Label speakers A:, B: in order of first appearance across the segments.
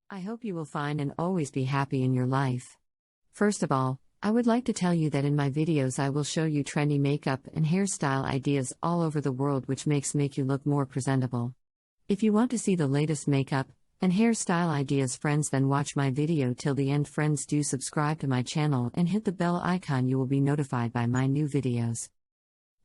A: I hope you will find and always be happy in your life. First of all, I would like to tell you that in my videos I will show you trendy makeup and hairstyle ideas all over the world which make you look more presentable. If you want to see the latest makeup and hairstyle ideas friends, then watch my video till the end friends. Do subscribe to my channel and hit the bell icon, you will be notified by my new videos.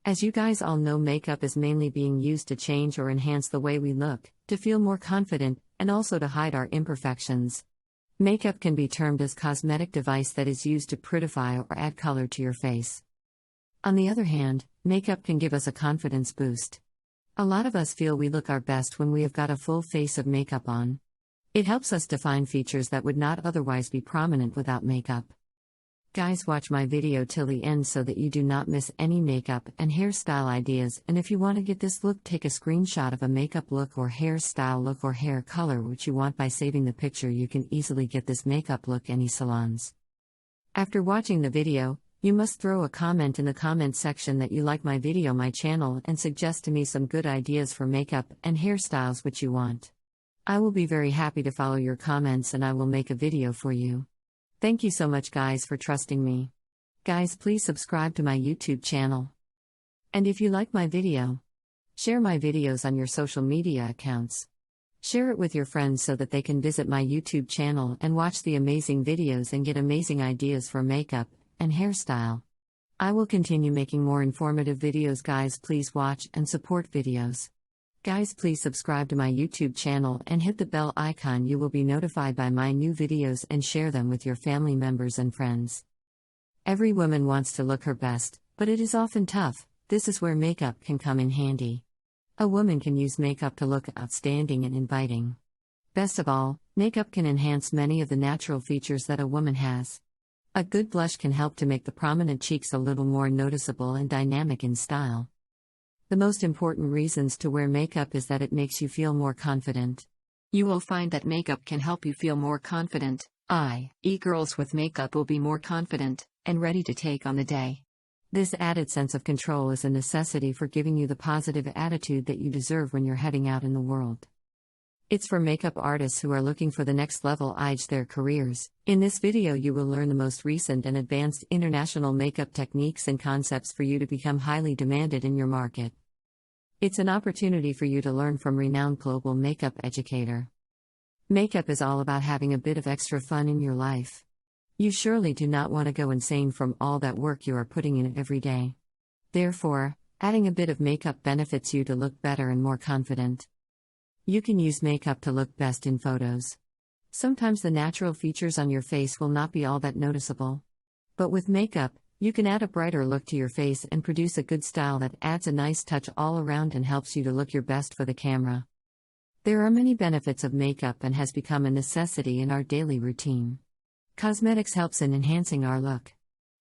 A: As you guys all know, makeup is mainly being used to change or enhance the way we look, to feel more confident, and also to hide our imperfections. Makeup can be termed as cosmetic device that is used to prettify or add color to your face. On the other hand, makeup can give us a confidence boost. A lot of us feel we look our best when we have got a full face of makeup on. It helps us define features that would not otherwise be prominent without makeup. Guys, watch my video till the end so that you do not miss any makeup and hairstyle ideas, and if you want to get this look, take a screenshot of a makeup look or hairstyle look or hair color which you want. By saving the picture, you can easily get this makeup look any salons. After watching the video, you must throw a comment in the comment section that you like my video, my channel, and suggest to me some good ideas for makeup and hairstyles which you want. I will be very happy to follow your comments and I will make a video for you. Thank you so much guys for trusting me. Guys, please subscribe to my YouTube channel. And if you like my video, share my videos on your social media accounts. Share it with your friends so that they can visit my YouTube channel and watch the amazing videos and get amazing ideas for makeup and hairstyle. I will continue making more informative videos. Guys, please watch and support videos. Guys, please subscribe to my YouTube channel and hit the bell icon, you will be notified by my new videos, and share them with your family members and friends. Every woman wants to look her best, but it is often tough. This is where makeup can come in handy. A woman can use makeup to look outstanding and inviting. Best of all, makeup can enhance many of the natural features that a woman has. A good blush can help to make the prominent cheeks a little more noticeable and dynamic in style. The most important reasons to wear makeup is that it makes you feel more confident. You will find that makeup can help you feel more confident, i.e., girls with makeup will be more confident and ready to take on the day. This added sense of control is a necessity for giving you the positive attitude that you deserve when you're heading out in the world. It's for makeup artists who are looking for the next level edge their careers. In this video you will learn the most recent and advanced international makeup techniques and concepts for you to become highly demanded in your market. It's an opportunity for you to learn from renowned global makeup educator. Makeup is all about having a bit of extra fun in your life. You surely do not want to go insane from all that work you are putting in every day. Therefore, adding a bit of makeup benefits you to look better and more confident. You can use makeup to look best in photos. Sometimes the natural features on your face will not be all that noticeable. But with makeup, you can add a brighter look to your face and produce a good style that adds a nice touch all around and helps you to look your best for the camera. There are many benefits of makeup and has become a necessity in our daily routine. Cosmetics helps in enhancing our look.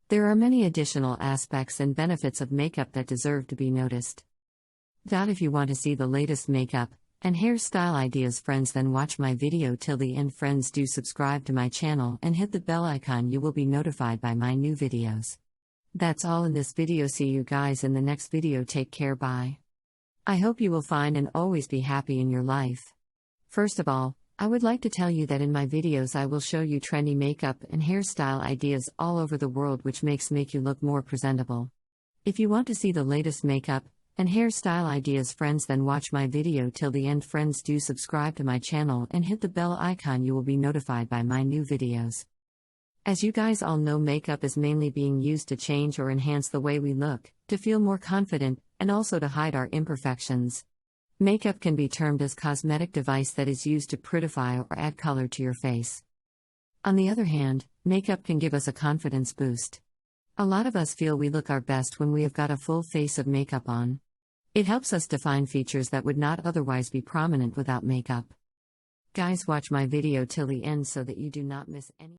A: There are many additional aspects and benefits of makeup that deserve to be noticed. If you want to see the latest makeup and hairstyle ideas friends, then watch my video till the end friends. Do subscribe to my channel and hit the bell icon, you will be notified by my new videos. That's all in this video. See you guys in the next video. Take care, bye. I hope you will find and always be happy in your life. First of all, I would like to tell you that in my videos I will show you trendy makeup and hairstyle ideas all over the world which make you look more presentable. If you want to see the latest makeup and hairstyle ideas friends, then watch my video till the end friends. Do subscribe to my channel and hit the bell icon, you will be notified by my new videos. As you guys all know, makeup is mainly being used to change or enhance the way we look, to feel more confident, and also to hide our imperfections. Makeup can be termed as cosmetic device that is used to prettify or add color to your face. On the other hand, makeup can give us a confidence boost. A lot of us feel we look our best when we have got a full face of makeup on. It helps us define features that would not otherwise be prominent without makeup. Guys, watch my video till the end so that you do not miss any